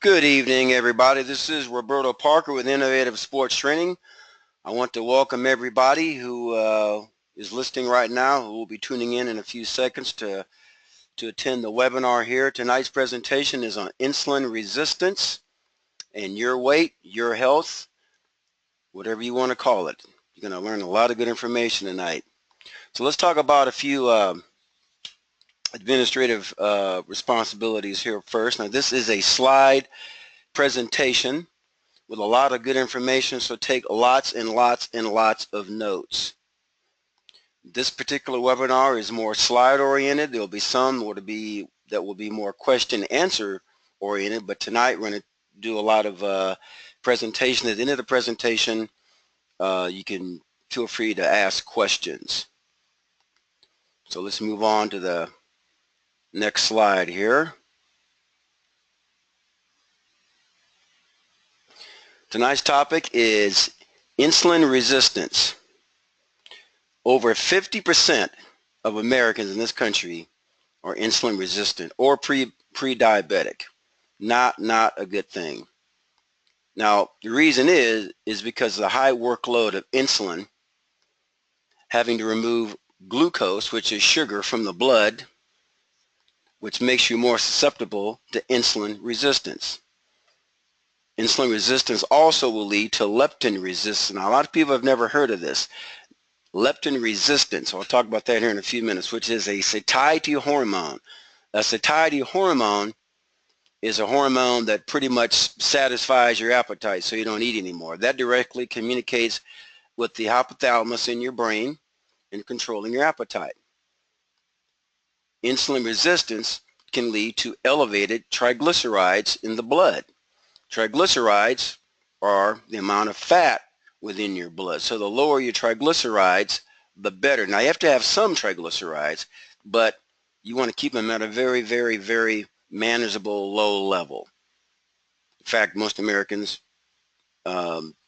Good evening, everybody. This is Roberto Parker with Innovative Sports Training. I want to welcome everybody who is listening right now, who will be tuning in a few seconds to attend the webinar here. Tonight's presentation is on insulin resistance and your weight, your health, whatever you want to call it. You're going to learn a lot of good information tonight. So let's talk about a few administrative responsibilities here first. Now, this is a slide presentation with a lot of good information, so take lots and lots and lots of notes. This particular webinar is more slide oriented. There will be some that will be more question answer oriented, but tonight we're going to do a lot of presentation. At the end of the presentation, you can feel free to ask questions. So let's move on to the next slide here. Tonight's topic is insulin resistance. Over 50% of Americans in this country are insulin resistant or pre-diabetic. Not a good thing. Now, the reason is because of the high workload of insulin, having to remove glucose, which is sugar, from the blood, which makes you more susceptible to insulin resistance. Insulin resistance also will lead to leptin resistance. Now, a lot of people have never heard of this. Leptin resistance, I'll talk about that here in a few minutes, which is a satiety hormone. A satiety hormone is a hormone that pretty much satisfies your appetite so you don't eat anymore. That directly communicates with the hypothalamus in your brain in controlling your appetite. Insulin resistance can lead to elevated triglycerides in the blood. Triglycerides are the amount of fat within your blood. So the lower your triglycerides, the better. Now, you have to have some triglycerides, but you want to keep them at a very, very, very manageable low level. In fact, most Americans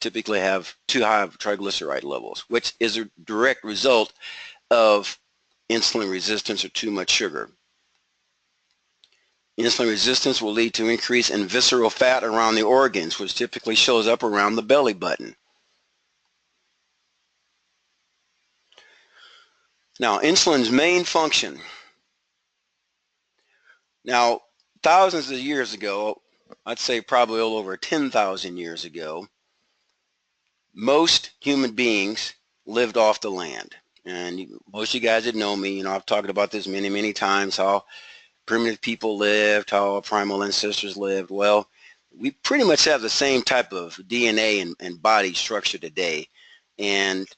typically have too high of triglyceride levels, which is a direct result of insulin resistance or too much sugar. Insulin resistance will lead to increase in visceral fat around the organs, which typically shows up around the belly button. Now, insulin's main function. Now, thousands of years ago, I'd say probably all over 10,000 years ago, most human beings lived off the land. And most of you guys that know me, I've talked about this many, many times, how primitive people lived, how our primal ancestors lived. Well, we pretty much have the same type of DNA and body structure today. And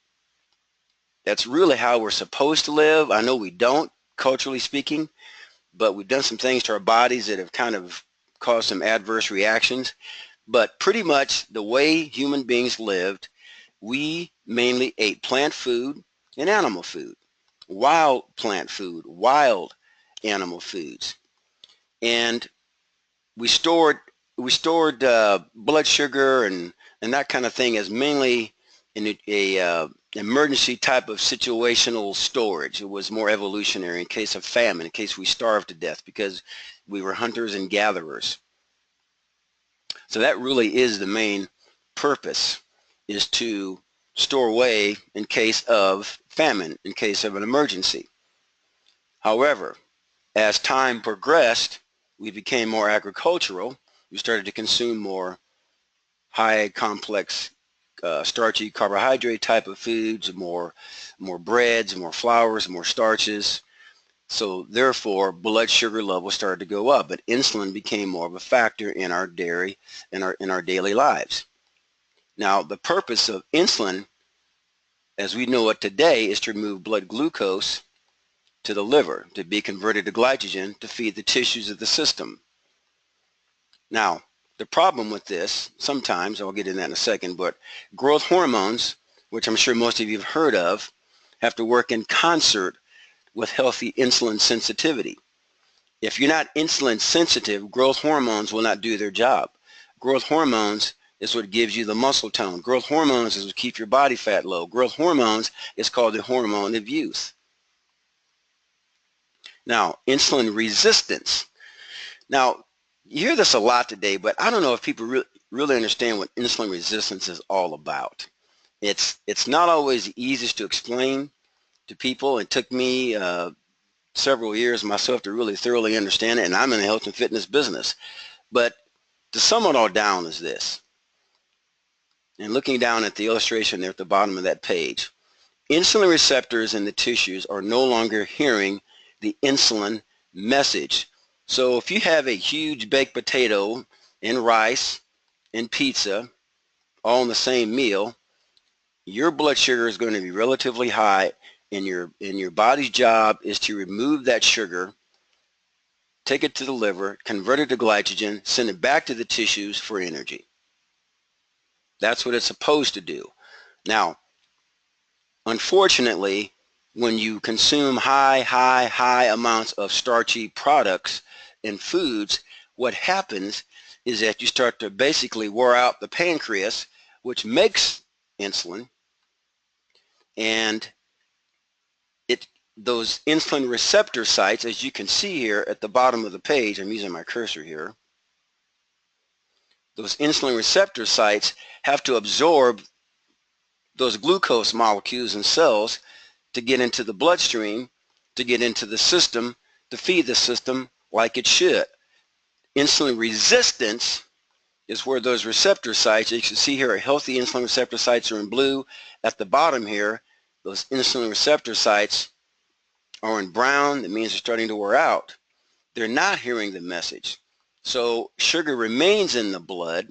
that's really how we're supposed to live. I know we don't, culturally speaking, but we've done some things to our bodies that have kind of caused some adverse reactions. But pretty much the way human beings lived, we mainly ate plant food and animal food, wild plant food, wild animal foods. And we stored blood sugar and that kind of thing as mainly in a emergency type of situational storage. It was more evolutionary in case of famine, in case we starved to death, because we were hunters and gatherers. So that really is the main purpose, is to store away in case of famine, in case of an emergency. However, as time progressed, we became more agricultural. We started to consume more high complex starchy carbohydrate type of foods, more breads, more flours, more starches. So therefore, blood sugar levels started to go up, but insulin became more of a factor in our daily lives. Now, the purpose of insulin, as we know it today, is to remove blood glucose to the liver to be converted to glycogen to feed the tissues of the system. Now, the problem with this, sometimes, I'll get into that in a second, but growth hormones, which I'm sure most of you have heard of, have to work in concert with healthy insulin sensitivity. If you're not insulin sensitive, growth hormones will not do their job. Growth hormones is what gives you the muscle tone. Growth hormones is what keep your body fat low. Growth hormones is called the hormone of youth. Now, insulin resistance. Now, You hear this a lot today, but I don't know if people really understand what insulin resistance is all about. It's not always the easiest to explain to people. It took me several years myself to really thoroughly understand it, and I'm in the health and fitness business. But to sum it all down is this, and looking down at the illustration there at the bottom of that page, insulin receptors in the tissues are no longer hearing the insulin message. So if you have a huge baked potato and rice and pizza all in the same meal, your blood sugar is going to be relatively high, and your body's job is to remove that sugar, take it to the liver, convert it to glycogen, send it back to the tissues for energy. That's what it's supposed to do. Now, unfortunately, when you consume high amounts of starchy products and foods, what happens is that you start to basically wear out the pancreas, which makes insulin, and those insulin receptor sites, as you can see here at the bottom of the page, I'm using my cursor here, those insulin receptor sites have to absorb those glucose molecules and cells to get into the bloodstream, to get into the system, to feed the system like it should. Insulin resistance is where those receptor sites, you can see here, healthy insulin receptor sites are in blue. At the bottom here, those insulin receptor sites are in brown. That means they're starting to wear out. They're not hearing the message. So sugar remains in the blood.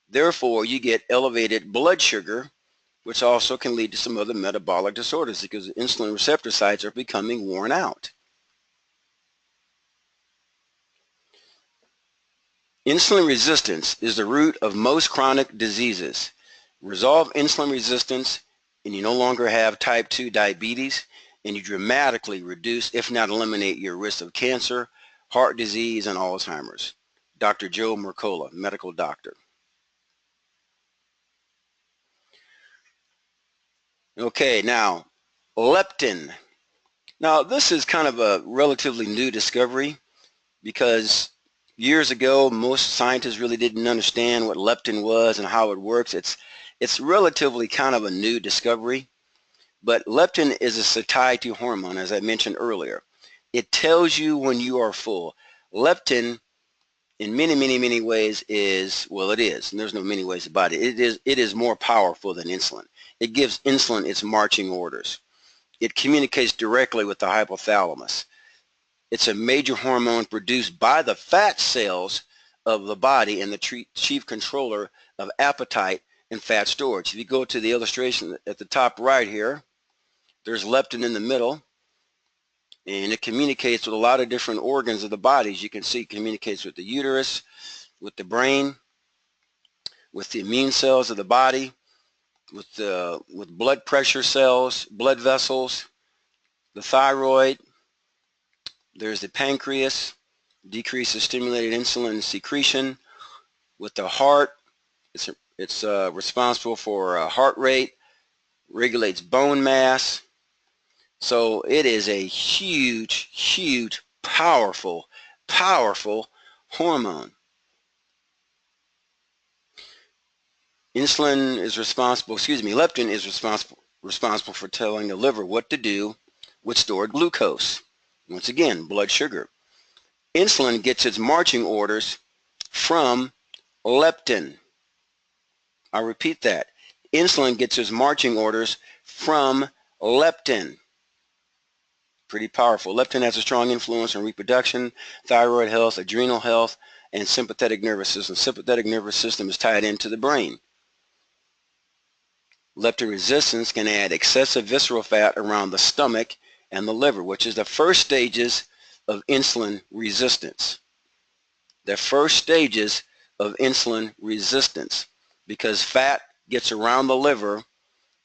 Therefore, you get elevated blood sugar, which also can lead to some other metabolic disorders because the insulin receptor sites are becoming worn out. Insulin resistance is the root of most chronic diseases. Resolve insulin resistance and you no longer have type 2 diabetes, and you dramatically reduce, if not eliminate, your risk of cancer, heart disease, and Alzheimer's. Dr. Joe Mercola, medical doctor. Okay, now, leptin. Now, this is kind of a relatively new discovery because years ago, most scientists really didn't understand what leptin was and how it works. It's relatively kind of a new discovery, but leptin is a satiety hormone, as I mentioned earlier. It tells you when you are full. Leptin, in many ways, is, well, it is, and there's no many ways about it. It is more powerful than insulin. It gives insulin its marching orders. It communicates directly with the hypothalamus. It's a major hormone produced by the fat cells of the body and the chief controller of appetite and fat storage. If you go to the illustration at the top right here, there's leptin in the middle, and it communicates with a lot of different organs of the body. As you can see, it communicates with the uterus, with the brain, with the immune cells of the body, with blood pressure cells, blood vessels, the thyroid. There's the pancreas, decreases stimulated insulin secretion. With the heart, it's responsible for heart rate, regulates bone mass. So it is a huge, powerful hormone. Leptin is responsible for telling the liver what to do with stored glucose. Once again, blood sugar. Insulin gets its marching orders from leptin. I'll repeat that. Insulin gets its marching orders from leptin. Pretty powerful. Leptin has a strong influence on reproduction, thyroid health, adrenal health, and sympathetic nervous system. Sympathetic nervous system is tied into the brain. Leptin resistance can add excessive visceral fat around the stomach and the liver, which is the first stages of insulin resistance. The first stages of insulin resistance, because fat gets around the liver,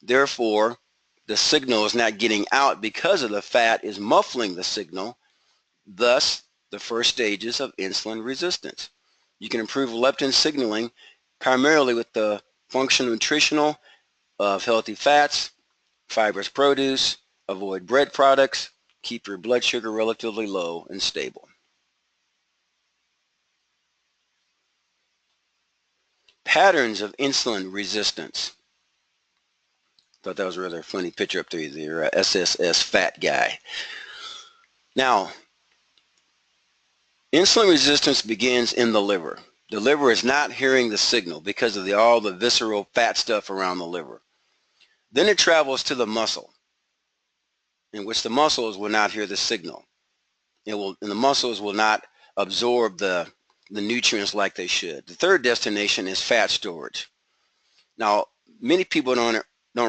therefore the signal is not getting out because of the fat is muffling the signal, thus the first stages of insulin resistance. You can improve leptin signaling primarily with the functional nutritional of healthy fats, fibrous produce, avoid bread products, keep your blood sugar relatively low and stable. Patterns of insulin resistance. Thought that was a rather funny picture up there, the SSS fat guy. Now, insulin resistance begins in the liver. The liver is not hearing the signal because of all the visceral fat stuff around the liver. Then it travels to the muscle, in which the muscles will not hear the signal. And the muscles will not absorb the nutrients like they should. The third destination is fat storage. Now, many people don't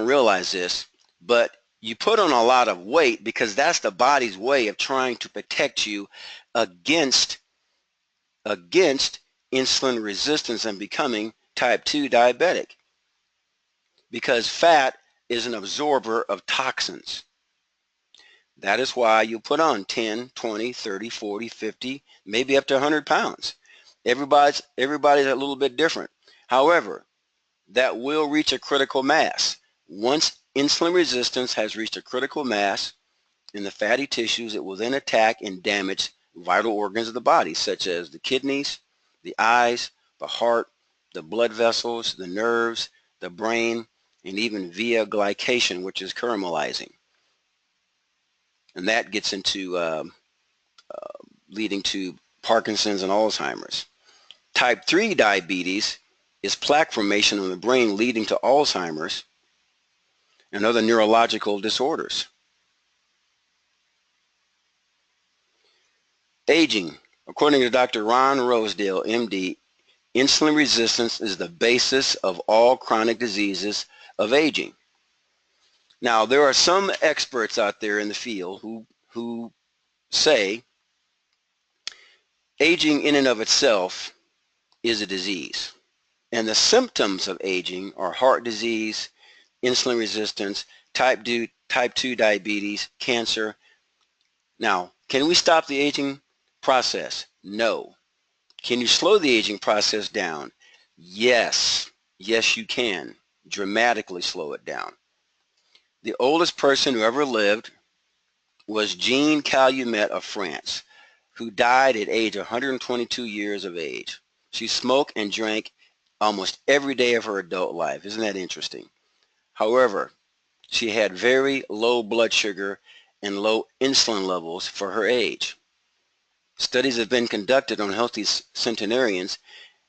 realize this, but you put on a lot of weight because that's the body's way of trying to protect you against insulin resistance and becoming type 2 diabetic, because fat is an absorber of toxins. That is why you put on 10, 20, 30, 40, 50, maybe up to 100 pounds. Everybody's a little bit different. However, that will reach a critical mass. Once insulin resistance has reached a critical mass in the fatty tissues, it will then attack and damage vital organs of the body, such as the kidneys, the eyes, the heart, the blood vessels, the nerves, the brain, and even via glycation, which is caramelizing. And that gets into leading to Parkinson's and Alzheimer's. Type 3 diabetes is plaque formation in the brain leading to Alzheimer's and other neurological disorders. Aging. According to Dr. Ron Rosedale, MD, insulin resistance is the basis of all chronic diseases of aging. Now, there are some experts out there in the field who say aging in and of itself is a disease. And the symptoms of aging are heart disease, insulin resistance, type 2 diabetes, cancer. Now, can we stop the aging process? No. Can you slow the aging process down? Yes. Yes, you can. Dramatically slow it down. The oldest person who ever lived was Jean Calumet of France, who died at age 122 years of age. She smoked and drank almost every day of her adult life. Isn't that interesting? However, she had very low blood sugar and low insulin levels for her age. Studies have been conducted on healthy centenarians,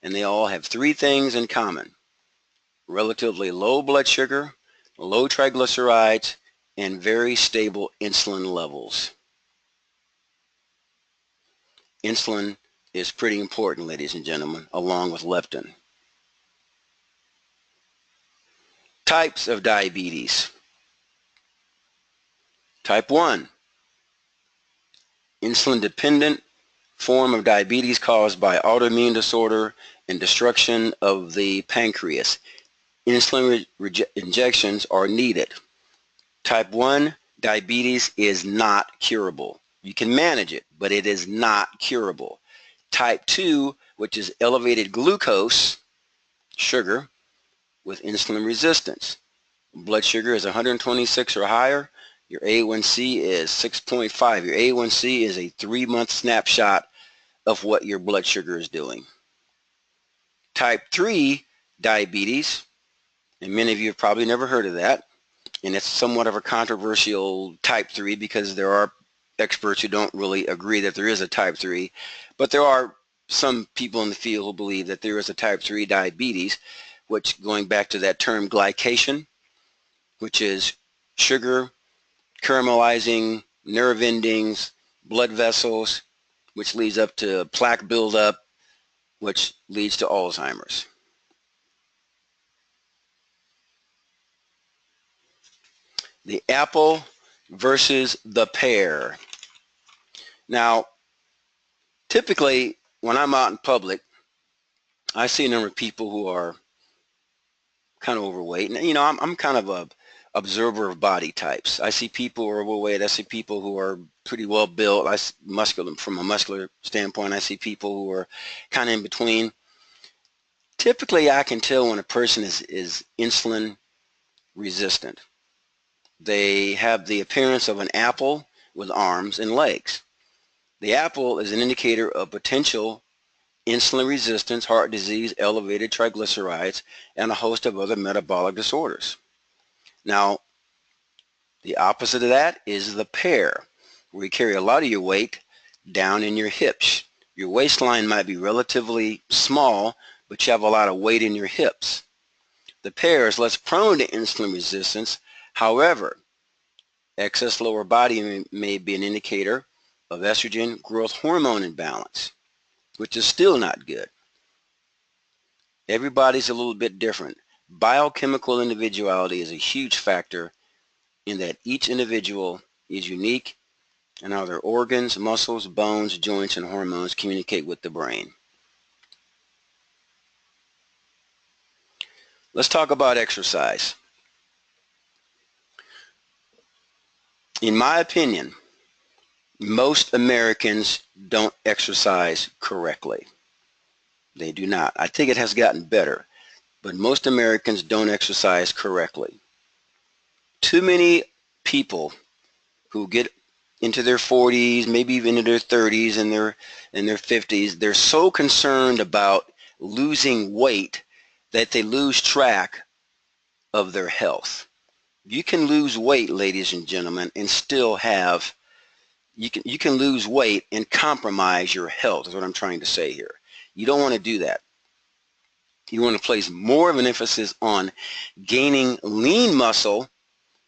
and they all have three things in common: relatively low blood sugar, low triglycerides, and very stable insulin levels. Insulin is pretty important, ladies and gentlemen, along with leptin. Types of diabetes. Type 1, insulin-dependent form of diabetes caused by autoimmune disorder and destruction of the pancreas. Insulin injections are needed. Type 1 diabetes is not curable. You can manage it, but it is not curable. Type 2, which is elevated glucose, sugar, with insulin resistance. Blood sugar is 126 or higher. Your A1C is 6.5. Your A1C is a 3-month snapshot of what your blood sugar is doing. Type 3 diabetes, and many of you have probably never heard of that, and it's somewhat of a controversial type 3 because there are experts who don't really agree that there is a type 3, but there are some people in the field who believe that there is a type 3 diabetes, which, going back to that term glycation, which is sugar caramelizing nerve endings, blood vessels, which leads up to plaque buildup, which leads to Alzheimer's. The apple versus the pear. Now, typically, when I'm out in public, I see a number of people who are kind of overweight. And, you know, I'm kind of a observer of body types. I see people who are overweight. I see people who are pretty well built. From a muscular standpoint, I see people who are kind of in between. Typically, I can tell when a person is insulin resistant. They have the appearance of an apple with arms and legs. The apple is an indicator of potential insulin resistance, heart disease, elevated triglycerides, and a host of other metabolic disorders. Now, the opposite of that is the pair, where you carry a lot of your weight down in your hips. Your waistline might be relatively small, but you have a lot of weight in your hips. The pair is less prone to insulin resistance. However, excess lower body may be an indicator of estrogen growth hormone imbalance, which is still not good. Everybody's a little bit different. Biochemical individuality is a huge factor in that each individual is unique and how their organs, muscles, bones, joints, and hormones communicate with the brain. Let's talk about exercise. In my opinion, most Americans don't exercise correctly. They do not. I think it has gotten better, but most Americans don't exercise correctly. Too many people who get into their 40s, maybe even into their 30s and their 50s, they're so concerned about losing weight that they lose track of their health. You can lose weight, ladies and gentlemen, and still have, you can lose weight and compromise your health, is what I'm trying to say here. You don't want to do that. You want to place more of an emphasis on gaining lean muscle.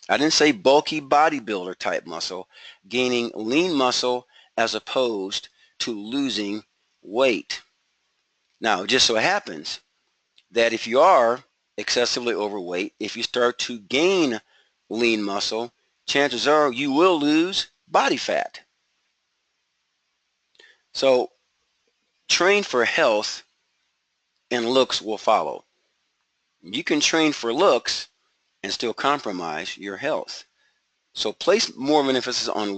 I didn't say bulky bodybuilder type muscle, gaining lean muscle as opposed to losing weight. Now, it just so happens that if you are excessively overweight, if you start to gain lean muscle, chances are you will lose body fat. So train for health and looks will follow. You can train for looks and still compromise your health. So place more of an emphasis on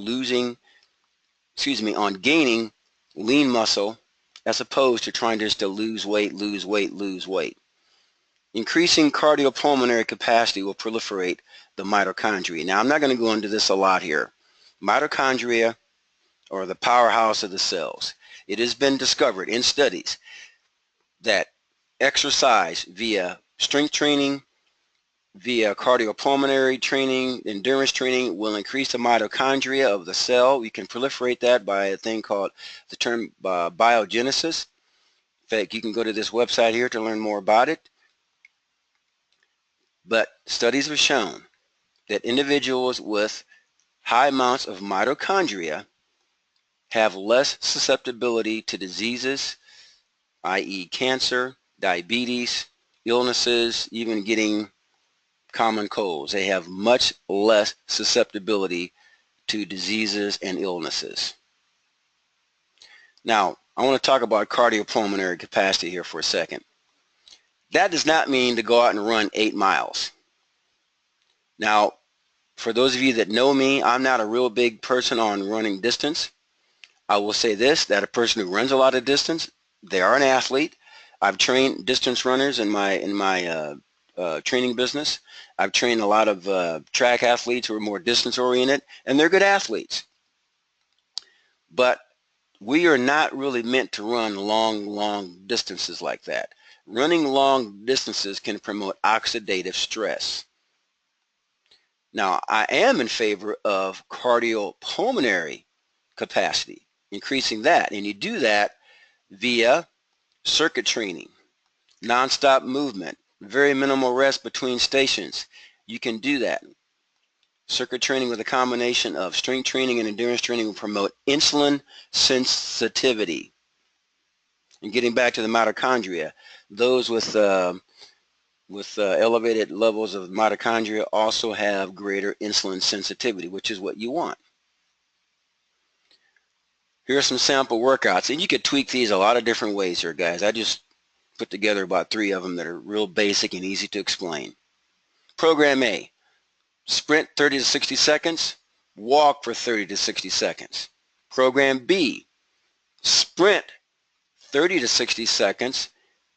on gaining lean muscle as opposed to trying just to lose weight, lose weight, lose weight. Increasing cardiopulmonary capacity will proliferate the mitochondria. Now, I'm not going to go into this a lot here. Mitochondria are the powerhouse of the cells. It has been discovered in studies that exercise via strength training, via cardiopulmonary training, endurance training will increase the mitochondria of the cell. You can proliferate that by a thing called the term biogenesis. In fact, you can go to this website here to learn more about it. But studies have shown that individuals with high amounts of mitochondria have less susceptibility to diseases, i.e. cancer, diabetes, illnesses, even getting common colds. They have much less susceptibility to diseases and illnesses. Now, I want to talk about cardiopulmonary capacity here for a second. That does not mean to go out and run 8 miles. Now, for those of you that know me, I'm not a real big person on running distance. I will say this, that a person who runs a lot of distance, they are an athlete. I've trained distance runners in my training business. I've trained a lot of track athletes who are more distance oriented, and they're good athletes. But we are not really meant to run long distances like that. Running long distances can promote oxidative stress. Now, I am in favor of cardiopulmonary capacity, increasing that, and you do that via circuit training, nonstop movement, very minimal rest between stations. You can do that. Circuit training with a combination of strength training and endurance training will promote insulin sensitivity. And getting back to the mitochondria, those with elevated levels of mitochondria also have greater insulin sensitivity, which is what you want. Here are some sample workouts, and you could tweak these a lot of different ways here, guys. I just put together about 3 of them that are real basic and easy to explain. Program A, sprint 30 to 60 seconds, walk for 30 to 60 seconds. Program B, sprint 30 to 60 seconds,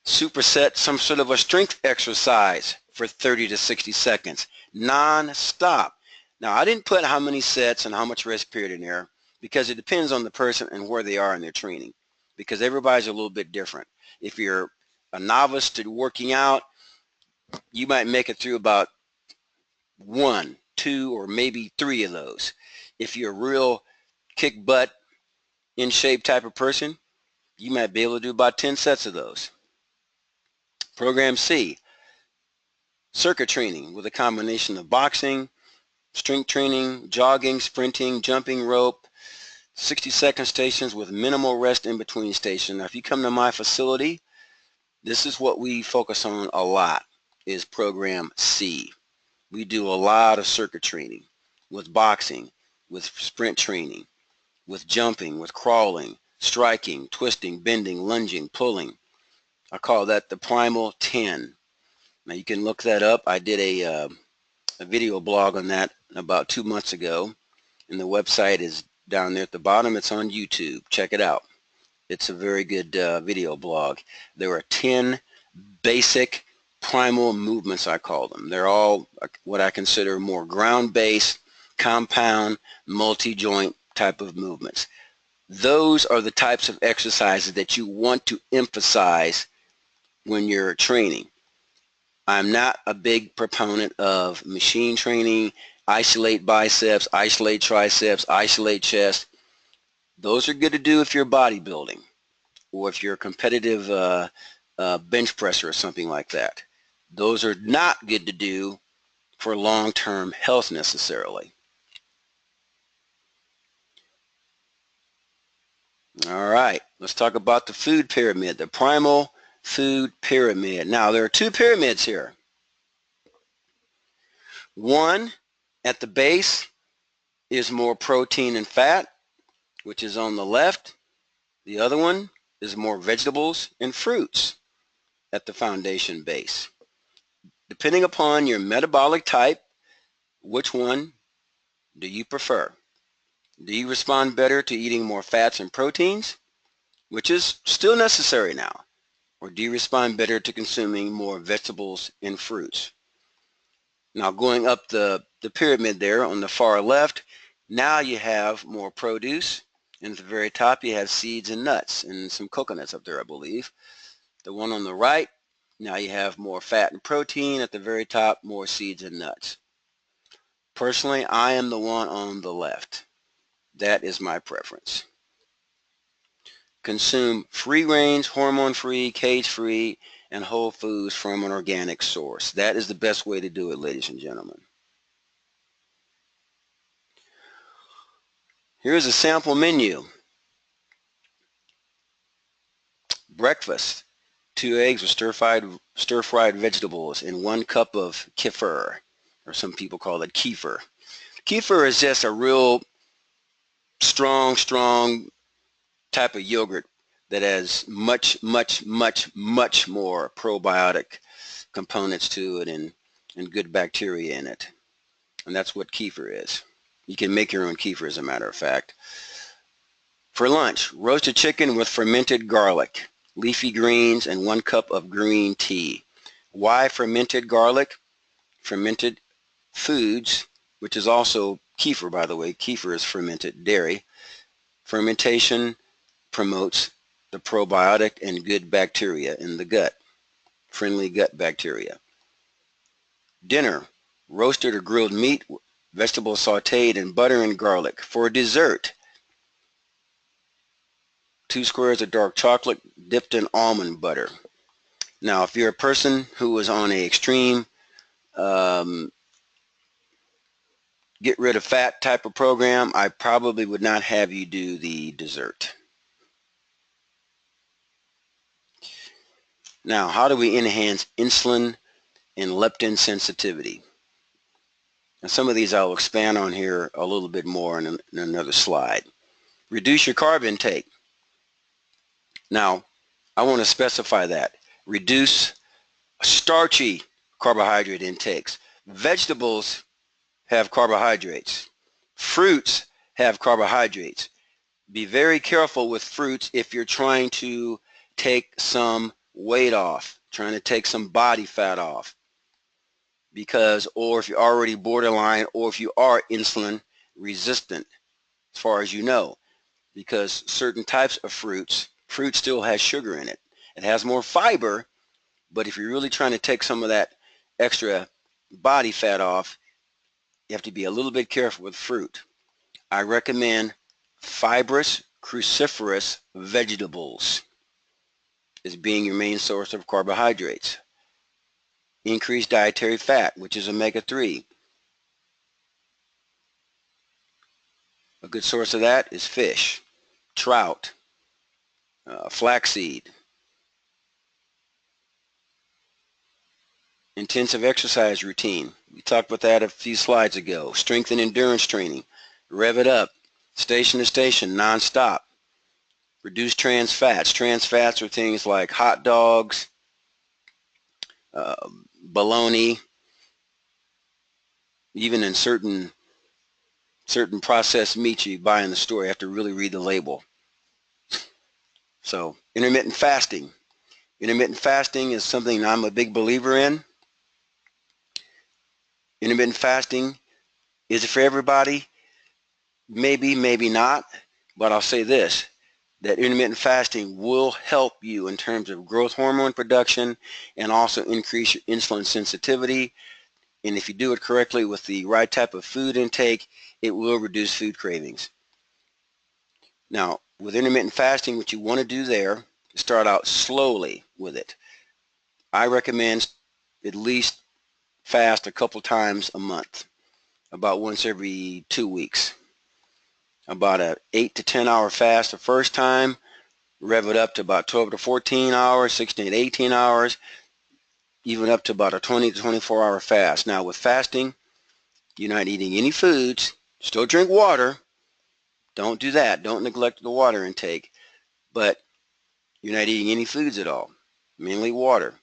superset some sort of a strength exercise for 30 to 60 seconds, non-stop. Now, I didn't put how many sets and how much rest period in there because it depends on the person and where they are in their training. because everybody's a little bit different. If you're a novice to working out, you might make it through about 1, 2, or maybe 3 of those. If you're a real kick butt, in shape type of person, you might be able to do about 10 sets of those. Program C, circuit training with a combination of boxing, strength training, jogging, sprinting, jumping rope, 60-second stations with minimal rest in between stations. Now, if you come to my facility, this is what we focus on a lot, is program C. We do a lot of circuit training with boxing, with sprint training, with jumping, with crawling, striking, twisting, bending, lunging, pulling. I call that the Primal 10. Now you can look that up. I did a video blog on that about 2 months ago, and the website is down there at the bottom. It's on YouTube. Check it out. It's a very good video blog. There are 10 basic primal movements, I call them. They're all what I consider more ground-based, compound, multi-joint type of movements. Those are the types of exercises that you want to emphasize when you're training. I'm not a big proponent of machine training, isolate biceps, isolate triceps, isolate chest. Those are good to do if you're bodybuilding or if you're a competitive bench presser or something like that. Those are not good to do for long-term health necessarily. All right, let's talk about the food pyramid, the primal food pyramid. Now, there are 2 pyramids here. One at the base is more protein and fat, which is on the left. The other one is more vegetables and fruits at the foundation base. Depending upon your metabolic type, which one do you prefer? Do you respond better to eating more fats and proteins, which is still necessary now? Or do you respond better to consuming more vegetables and fruits? Now going up the pyramid there on the far left, now you have more produce, and at the very top you have seeds and nuts and some coconuts up there, I believe. The one on the right, now you have more fat and protein. At the very top, more seeds and nuts. Personally, I am the one on the left. That is my preference. Consume free-range, hormone-free, cage-free, and whole foods from an organic source. That is the best way to do it, ladies and gentlemen. Here's a sample menu. Breakfast, 2 eggs with stir-fried vegetables and 1 cup of kefir, or some people call it kefir. Kefir is just a real strong type of yogurt that has much more probiotic components to it and good bacteria in it. And that's what kefir is. You can make your own kefir, as a matter of fact. For lunch, roasted chicken with fermented garlic, leafy greens, and 1 cup of green tea. Why fermented garlic? Fermented foods, which is also kefir, by the way. Kefir is fermented dairy. Fermentation promotes the probiotic and good bacteria in the gut, friendly gut bacteria. Dinner, roasted or grilled meat, vegetables sauteed in butter and garlic. For dessert, 2 squares of dark chocolate dipped in almond butter. Now, if you're a person who is on an extreme get rid of fat type of program, I probably would not have you do the dessert. Now, how do we enhance insulin and leptin sensitivity? And some of these I'll expand on here a little bit more in another slide. Reduce your carb intake. Now, I want to specify that. Reduce starchy carbohydrate intakes. Vegetables have carbohydrates. Fruits have carbohydrates. Be very careful with fruits if you're trying to take some weight off, trying to take some body fat off. Because, or if you're already borderline, or if you are insulin resistant, as far as you know, because certain types of fruits Fruit still has sugar in it. It has more fiber, but if you're really trying to take some of that extra body fat off, you have to be a little bit careful with fruit. I recommend fibrous, cruciferous vegetables as being your main source of carbohydrates. Increased dietary fat, which is omega-3. A good source of that is fish, trout, flaxseed. Intensive exercise routine. We talked about that a few slides ago. Strength and endurance training. Rev it up. Station to station, nonstop. Reduce trans fats. Trans fats are things like hot dogs, bologna, even in certain processed meats you buy in the store. You have to really read the label. So intermittent fasting. Intermittent fasting is something I'm a big believer in. Intermittent fasting, is it for everybody? Maybe, maybe not. But I'll say this, that intermittent fasting will help you in terms of growth hormone production and also increase your insulin sensitivity. And if you do it correctly with the right type of food intake, it will reduce food cravings. Now, with intermittent fasting, what you want to do there is start out slowly with it. I recommend at least fast a couple times a month, about once every 2 weeks. About an 8 to 10 hour fast the first time, rev it up to about 12 to 14 hours, 16 to 18 hours, even up to about a 20 to 24 hour fast. Now with fasting, you're not eating any foods, still drink water. Don't do that. Don't neglect the water intake. But you're not eating any foods at all, mainly water.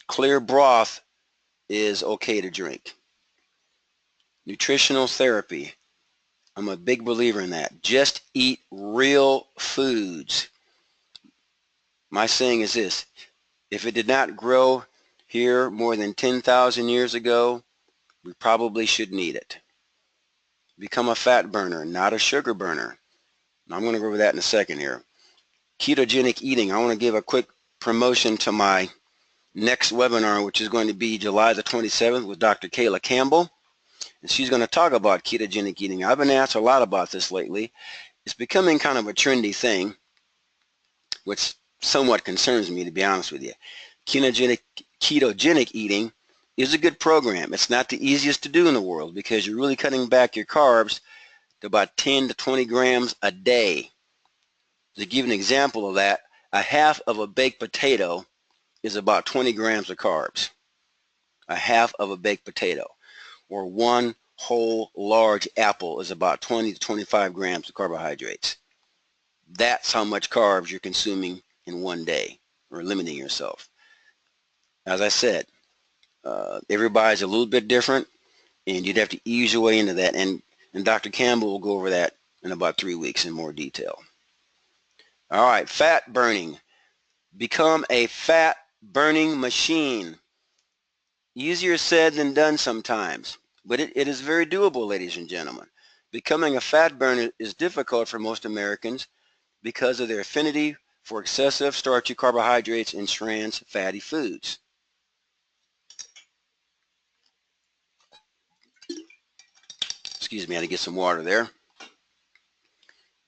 Clear broth is okay to drink. Nutritional therapy. I'm a big believer in that. Just eat real foods. My saying is this, if it did not grow here more than 10,000 years ago, we probably shouldn't eat it. Become a fat burner, not a sugar burner. I'm going to go over that in a second here. Ketogenic eating. I want to give a quick promotion to my next webinar, which is going to be July the 27th with Dr. Kayla Campbell. And she's going to talk about ketogenic eating. I've been asked a lot about this lately. It's becoming kind of a trendy thing, which somewhat concerns me, to be honest with you. Ketogenic eating is a good program. It's not the easiest to do in the world because you're really cutting back your carbs to about 10 to 20 grams a day. To give an example of that, a half of a baked potato is about 20 grams of carbs. A half of a baked potato. Or one whole large apple is about 20 to 25 grams of carbohydrates. That's how much carbs you're consuming in one day, or limiting yourself. As I said, everybody's a little bit different, and you'd have to ease your way into that. And Dr. Campbell will go over that in about 3 weeks in more detail. All right, fat burning. Become a fat burning machine. Easier said than done sometimes, but it is very doable, ladies and gentlemen. Becoming a fat burner is difficult for most Americans because of their affinity for excessive starchy carbohydrates and trans fatty foods. Excuse me, I had to get some water there.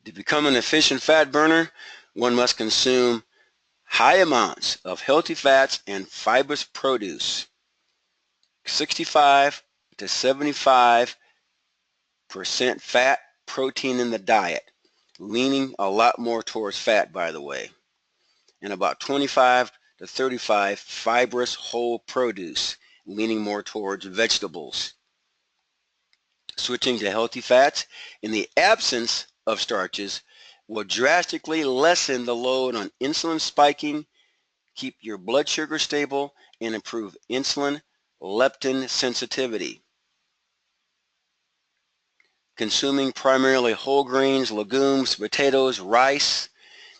To become an efficient fat burner, one must consume high amounts of healthy fats and fibrous produce. 65 to 75% fat, protein in the diet, leaning a lot more towards fat, by the way, and about 25 to 35 fibrous whole produce, leaning more towards vegetables. Switching to healthy fats in the absence of starches will drastically lessen the load on insulin spiking, keep your blood sugar stable, and improve insulin leptin sensitivity. Consuming primarily whole grains, legumes, potatoes, rice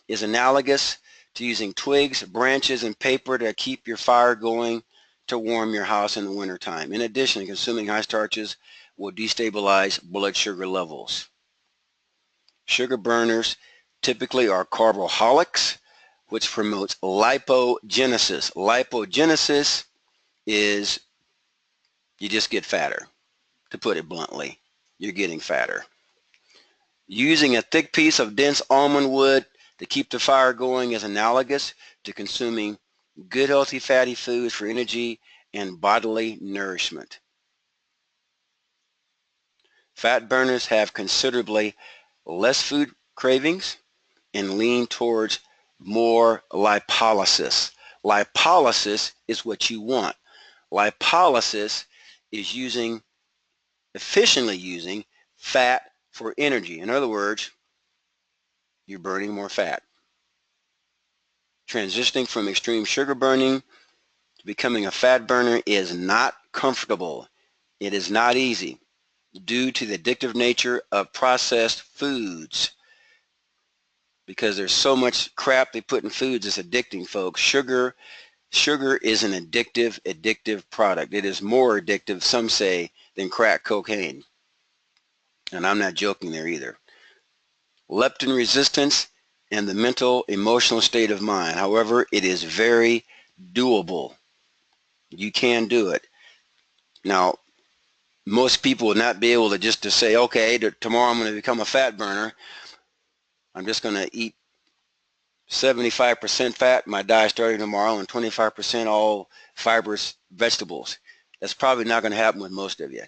is analogous to using twigs, branches, and paper to keep your fire going to warm your house in the wintertime. In addition, consuming high starches will destabilize blood sugar levels. Sugar burners typically are carboholics, which promotes lipogenesis. Lipogenesis is you just get fatter. To put it bluntly, you're getting fatter. Using a thick piece of dense almond wood to keep the fire going is analogous to consuming good healthy fatty foods for energy and bodily nourishment. Fat burners have considerably less food cravings and lean towards more lipolysis. Lipolysis is what you want. Lipolysis is efficiently using fat for energy. In other words, you're burning more fat. Transitioning from extreme sugar burning to becoming a fat burner is not comfortable. It is not easy due to the addictive nature of processed foods, because there's so much crap they put in foods that's addicting, folks. Sugar is an addictive product. It is more addictive, some say, than crack cocaine. And I'm not joking there either. Leptin resistance and the mental, emotional state of mind. However, it is very doable. You can do it. Now, most people would not be able to just to say, okay, tomorrow I'm going to become a fat burner. I'm just going to eat 75% fat, my diet starting tomorrow, and 25% all fibrous vegetables. That's probably not going to happen with most of you.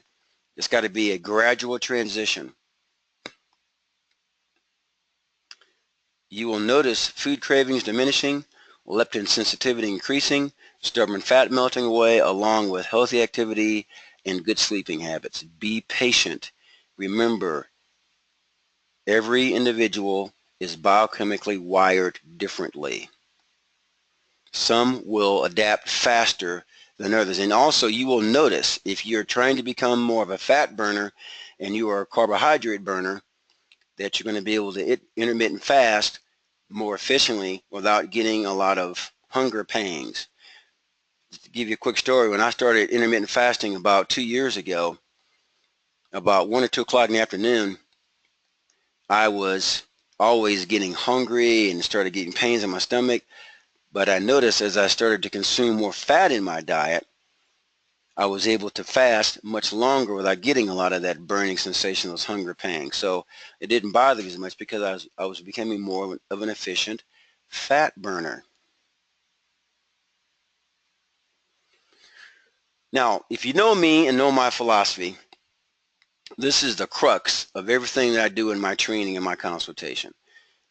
It's got to be a gradual transition. You will notice food cravings diminishing, leptin sensitivity increasing, stubborn fat melting away, along with healthy activity and good sleeping habits. Be patient. Remember, every individual is biochemically wired differently. Some will adapt faster than others. And also, you will notice if you're trying to become more of a fat burner and you are a carbohydrate burner, that you're going to be able to intermittent fast more efficiently without getting a lot of hunger pangs. Just to give you a quick story, when I started intermittent fasting about 2 years ago, about 1 or 2 o'clock in the afternoon, I was always getting hungry and started getting pains in my stomach. But I noticed as I started to consume more fat in my diet, I was able to fast much longer without getting a lot of that burning sensation, those hunger pangs. So it didn't bother me as much because I was becoming more of an efficient fat burner. Now, if you know me and know my philosophy, this is the crux of everything that I do in my training and my consultation.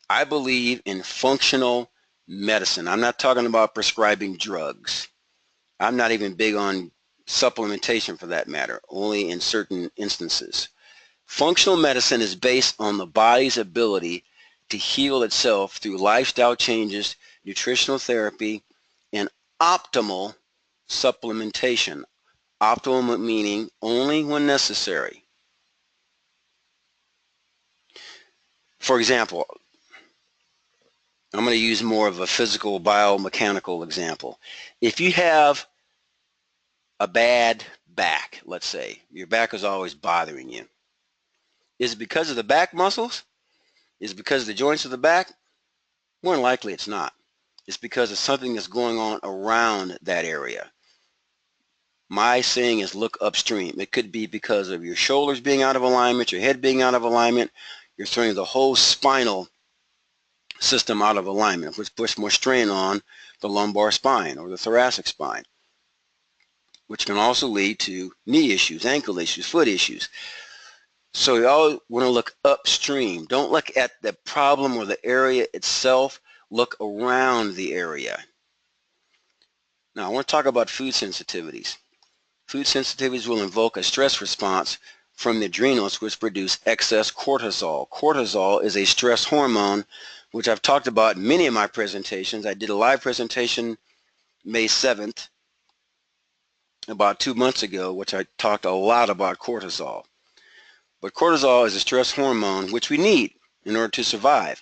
I believe in functional medicine. I'm not talking about prescribing drugs. I'm not even big on supplementation for that matter, only in certain instances. Functional medicine is based on the body's ability to heal itself through lifestyle changes, nutritional therapy, and optimal supplementation. Optimal meaning only when necessary. For example, I'm going to use more of a physical biomechanical example. If you have a bad back, let's say, your back is always bothering you. Is it because of the back muscles? Is it because of the joints of the back? More than likely it's not. It's because of something that's going on around that area. My saying is look upstream. It could be because of your shoulders being out of alignment, your head being out of alignment. You're throwing the whole spinal system out of alignment, which puts more strain on the lumbar spine or the thoracic spine, which can also lead to knee issues, ankle issues, foot issues. So you always want to look upstream. Don't look at the problem or the area itself. Look around the area. Now I want to talk about food sensitivities. Food sensitivities will invoke a stress response from the adrenals, which produce excess cortisol. Cortisol is a stress hormone, which I've talked about in many of my presentations. I did a live presentation May 7th, about 2 months ago, which I talked a lot about cortisol. But cortisol is a stress hormone which we need in order to survive.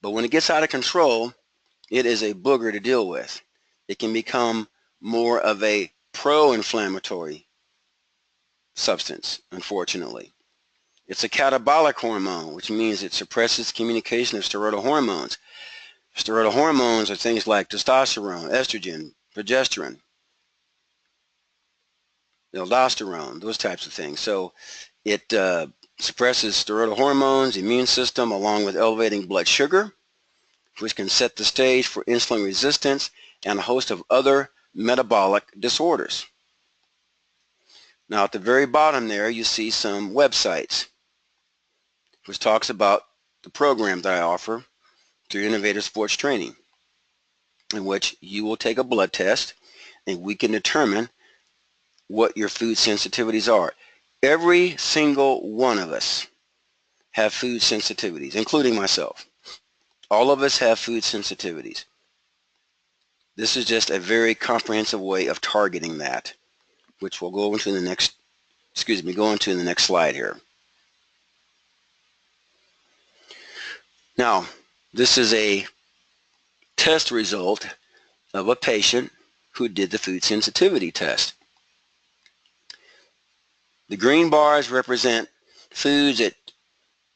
But when it gets out of control, it is a booger to deal with. It can become more of a pro-inflammatory substance, unfortunately. It's a catabolic hormone, which means it suppresses communication of steroidal hormones. Steroidal hormones are things like testosterone, estrogen, progesterone, aldosterone, those types of things. So it suppresses steroidal hormones, immune system, along with elevating blood sugar, which can set the stage for insulin resistance and a host of other metabolic disorders. Now at the very bottom there you see some websites which talks about the program that I offer through Innovative Sports Training, in which you will take a blood test and we can determine what your food sensitivities are. Every single one of us have food sensitivities, including myself. All of us have food sensitivities. This is just a very comprehensive way of targeting that, which we'll go into the next, go into the next slide here. Now, this is a test result of a patient who did the food sensitivity test. The green bars represent foods that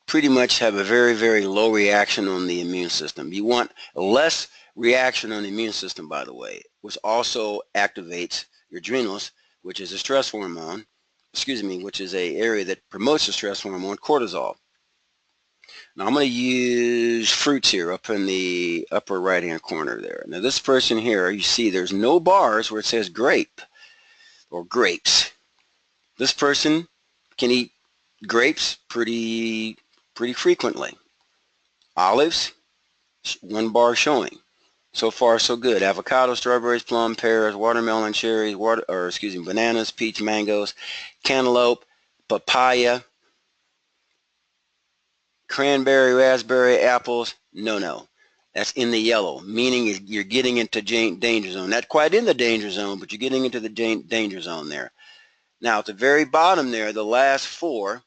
pretty much have a very, very low reaction on the immune system. You want less reaction on the immune system, by the way, which also activates your adrenals, which is a stress hormone, which is an area that promotes the stress hormone, cortisol. Now I'm going to use fruits here up in the upper right-hand corner there. Now this person here, you see there's no bars where it says grape or grapes. This person can eat grapes pretty frequently. Olives, 1 bar showing. So far so good. Avocado, strawberries, plum, pears, watermelon, cherries, bananas, peach, mangoes, cantaloupe, papaya, cranberry, raspberry, apples, no. That's in the yellow, meaning you're getting into danger zone. Not quite in the danger zone, but you're getting into the danger zone there. Now at the very bottom there, the last 4,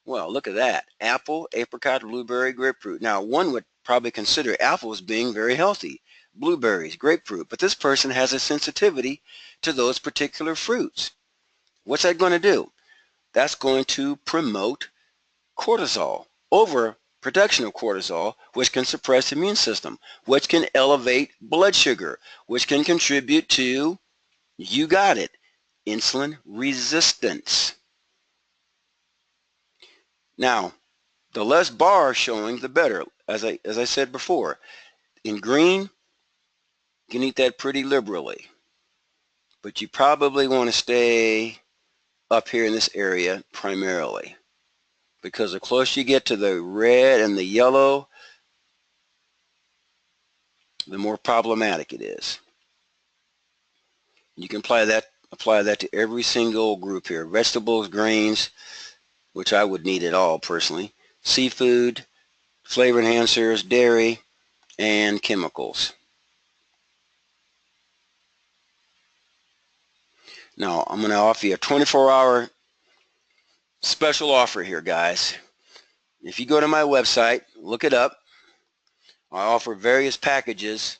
well, look at that. Apple, apricot, blueberry, grapefruit. Now one would probably consider apples being very healthy, blueberries, grapefruit, but this person has a sensitivity to those particular fruits. What's that going to do? That's going to promote cortisol, overproduction of cortisol, which can suppress the immune system, which can elevate blood sugar, which can contribute to, you got it, insulin resistance. Now, the less bars showing, the better. As I said before, in green, you can eat that pretty liberally, but you probably want to stay up here in this area primarily, because the closer you get to the red and the yellow, the more problematic it is. You can apply that to every single group here. Vegetables, grains, which I would need it all personally, seafood, flavor enhancers, dairy, and chemicals. Now, I'm going to offer you a 24-hour special offer here, guys. If you go to my website, look it up, I offer various packages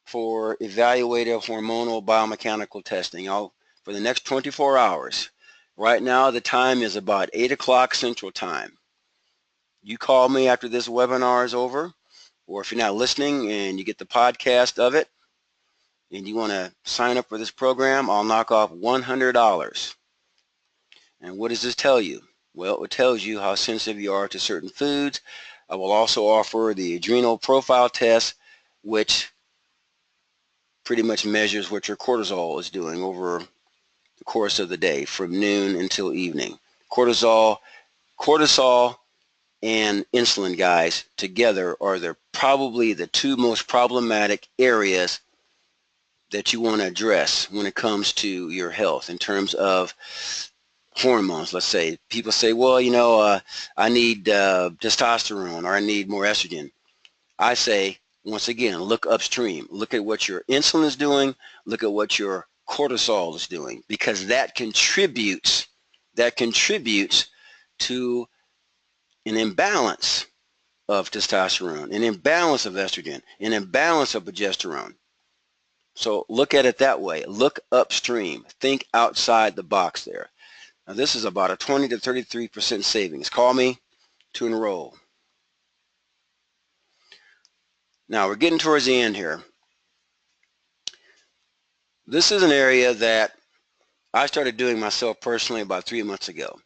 for evaluative hormonal biomechanical testing for the next 24 hours. Right now, the time is about 8 o'clock Central Time. You call me after this webinar is over, or if you're not listening and you get the podcast of it, and you want to sign up for this program, I'll knock off $100. And what does this tell you? Well, it tells you how sensitive you are to certain foods. I will also offer the adrenal profile test, which pretty much measures what your cortisol is doing over the course of the day from noon until evening. Cortisol and insulin, guys, together are probably the 2 most problematic areas that you want to address when it comes to your health in terms of hormones. Let's say people say, well, I need testosterone, or I need more estrogen. I say, once again, look upstream. Look at what your insulin is doing. Look at what your cortisol is doing, because that contributes to an imbalance of testosterone, an imbalance of estrogen, an imbalance of progesterone. So look at it that way. Look upstream. Think outside the box there. Now this is about a 20 to 33% savings. Call me to enroll. Now we're getting towards the end here. This is an area that I started doing myself personally about 3 months ago.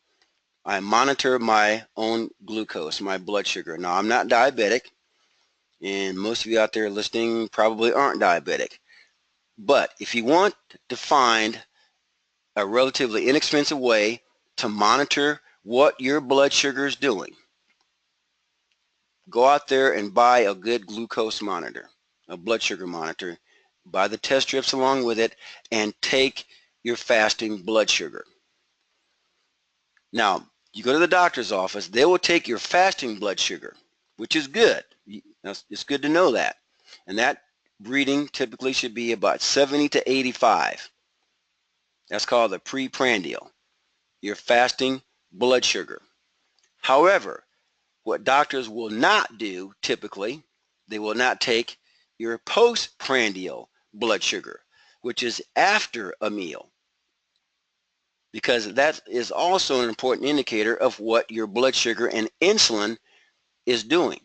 I monitor my own glucose, my blood sugar. Now I'm not diabetic, and most of you out there listening probably aren't diabetic. But if you want to find a relatively inexpensive way to monitor what your blood sugar is doing, go out there and buy a good glucose monitor, a blood sugar monitor. Buy the test strips along with it and take your fasting blood sugar. Now, you go to the doctor's office, they will take your fasting blood sugar, which is good. It's good to know that. And that reading typically should be about 70 to 85. That's called the preprandial, your fasting blood sugar. However, what doctors will not do typically, they will not take your postprandial blood sugar, which is after a meal, because that is also an important indicator of what your blood sugar and insulin is doing.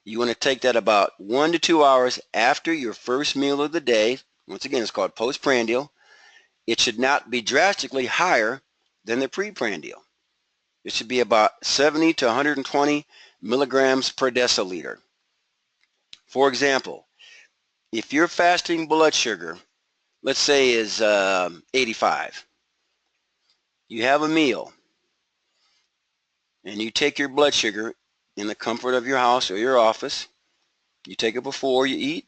You want to take that about 1 to 2 hours after your first meal of the day. Once again, it's called postprandial. It should not be drastically higher than the preprandial. It should be about 70 to 120 milligrams per deciliter. For example, if your fasting blood sugar, let's say, is 85, you have a meal and you take your blood sugar in the comfort of your house or your office. You take it before you eat,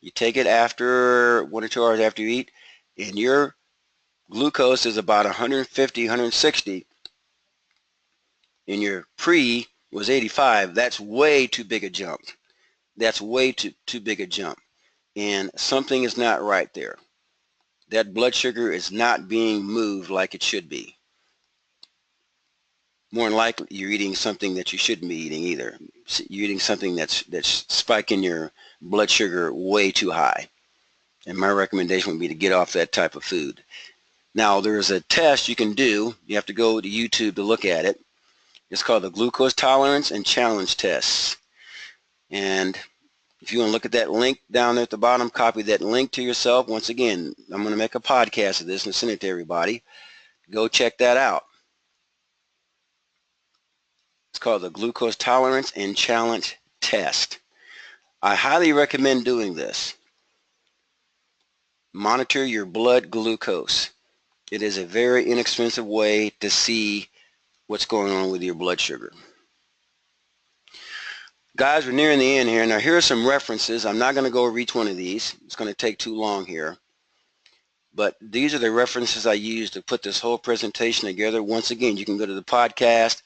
you take it after 1 or 2 hours after you eat, and your glucose is about 150, 160, and your pre was 85. That's way too big a jump. That's way too big a jump. And something is not right there. That blood sugar is not being moved like it should be. More than likely, you're eating something that you shouldn't be eating either. You're eating something that's spiking your blood sugar way too high. And my recommendation would be to get off that type of food. Now, there's a test you can do. You have to go to YouTube to look at it. It's called the Glucose Tolerance and Challenge Tests. And if you want to look at that link down there at the bottom, copy that link to yourself. Once again, I'm going to make a podcast of this and send it to everybody. Go check that out. It's called the Glucose Tolerance and Challenge Test. I highly recommend doing this. Monitor your blood glucose. It is a very inexpensive way to see what's going on with your blood sugar. Guys, we're nearing the end here. Now, here are some references. I'm not going to go over each one of these. It's going to take too long here. But these are the references I used to put this whole presentation together. Once again, you can go to the podcast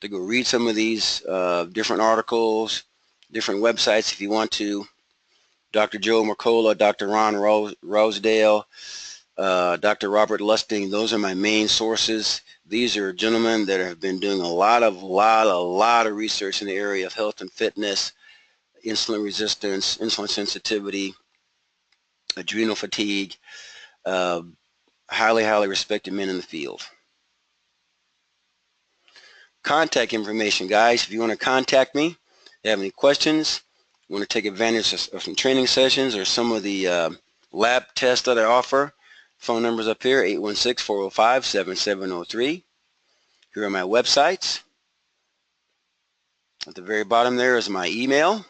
to go read some of these different articles, different websites if you want to. Dr. Joe Mercola, Dr. Ron Rosedale, Dr. Robert Lustig, those are my main sources. These are gentlemen that have been doing a lot of research in the area of health and fitness, insulin resistance, insulin sensitivity, adrenal fatigue. Highly respected men in the field. Contact information, guys. If you want to contact me, if you have any questions, you want to take advantage of some training sessions or some of the lab tests that I offer, phone numbers up here, 816-405-7703. Here are my websites. At the very bottom there is my email.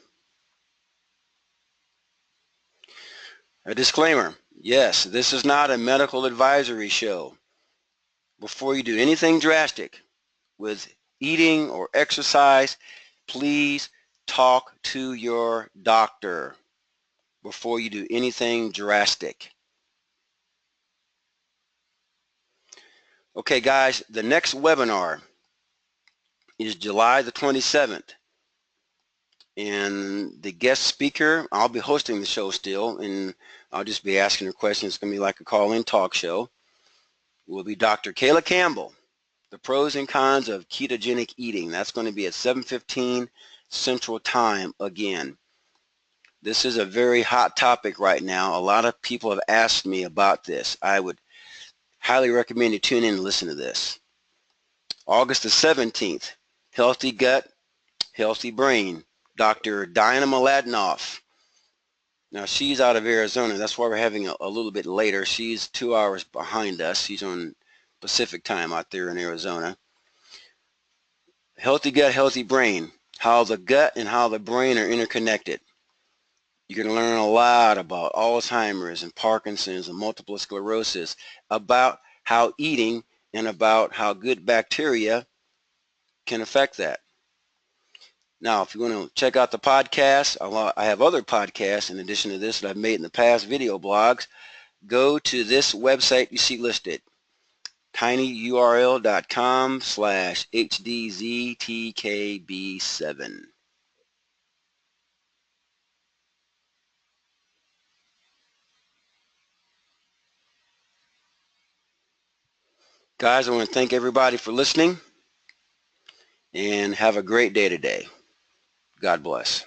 A disclaimer, yes, this is not a medical advisory show. Before you do anything drastic with eating or exercise, please talk to your doctor before you do anything drastic. Okay, guys, the next webinar is July the 27th. And the guest speaker, I'll be hosting the show still, and I'll just be asking her questions. It's going to be like a call-in talk show. It will be Dr. Kayla Campbell, the pros and cons of ketogenic eating. That's going to be at 7:15 Central Time again. This is a very hot topic right now. A lot of people have asked me about this. I would highly recommend you tune in and listen to this. August the 17th, Healthy Gut, Healthy Brain. Dr. Diana Mladenoff. Now she's out of Arizona. That's why we're having a little bit later. She's 2 hours behind us. She's on Pacific time out there in Arizona. Healthy gut, healthy brain. How the gut and how the brain are interconnected. You're going to learn a lot about Alzheimer's and Parkinson's and multiple sclerosis, about how eating and about how good bacteria can affect that. Now, if you want to check out the podcast, I have other podcasts in addition to this that I've made in the past, video blogs. Go to this website you see listed, tinyurl.com/HDZTKB7. Guys, I want to thank everybody for listening and have a great day today. God bless.